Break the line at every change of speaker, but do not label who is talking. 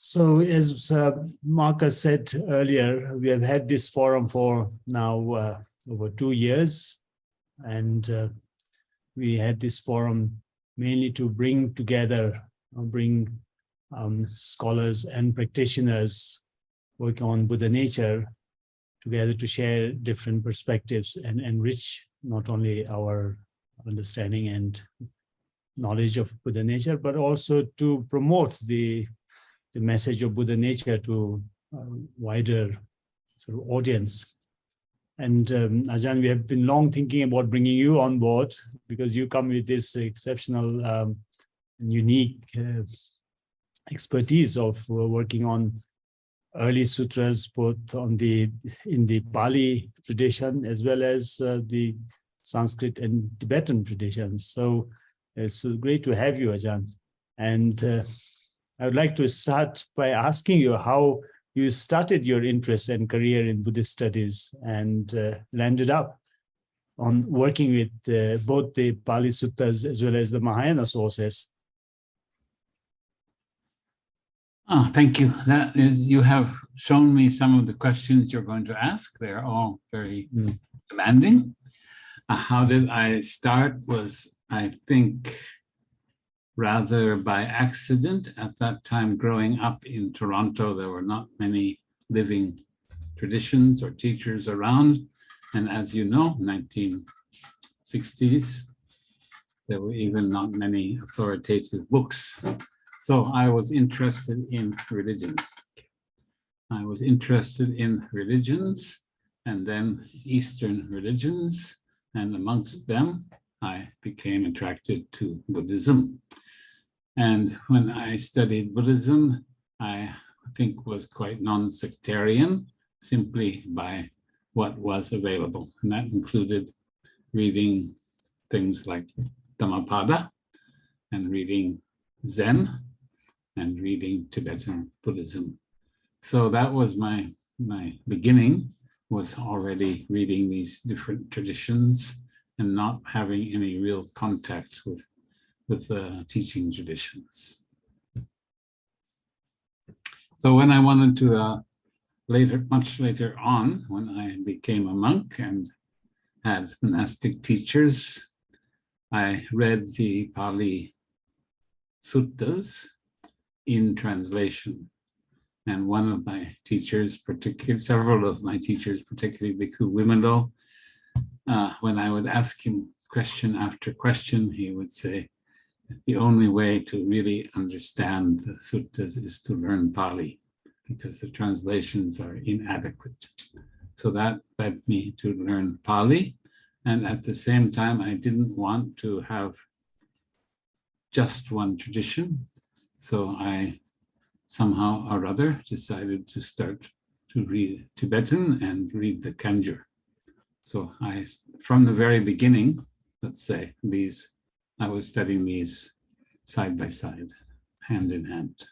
So as Marcus said earlier, we have had this forum for now over 2 years, and we had this forum mainly to bring together, scholars and practitioners working on Buddha nature together to share different perspectives and enrich not only our understanding and knowledge of Buddha nature, but also to promote the message of Buddha nature to a wider sort of audience. And Ajahn, we have been long thinking about bringing you on board because you come with this exceptional and unique expertise of working on early sutras, both in the Pali tradition as well as the Sanskrit and Tibetan traditions. So it's great to have you, Ajahn. And I would like to start by asking you how you started your interest and career in Buddhist studies and landed up on working with both the Pali Suttas as well as the Mahayana sources.
Oh, thank you. You have shown me some of the questions you're going to ask. They're all very demanding. How did I start was, I think, rather by accident. At that time, growing up in Toronto, there were not many living traditions or teachers around. And as you know, 1960s, there were even not many authoritative books. So I was interested in religions. I was interested in religions and then Eastern religions. And amongst them, I became attracted to Buddhism. And when I studied Buddhism, I think was quite non-sectarian, simply by what was available. And that included reading things like Dhammapada and reading Zen and reading Tibetan Buddhism. So that was my beginning, was already reading these different traditions and not having any real contact with teaching traditions. So when I wanted to much later on, when I became a monk and had monastic teachers, I read the Pali Suttas in translation. And one of my teachers, several of my teachers, particularly Bhikkhu Vimalo, when I would ask him question after question, he would say, the only way to really understand the suttas is to learn Pali, because the translations are inadequate. So that led me to learn Pali. And at the same time, I didn't want to have just one tradition. So I somehow or other decided to start to read Tibetan and read the Kanjur. So from the very beginning, let's say, I was studying these side by side, hand in hand.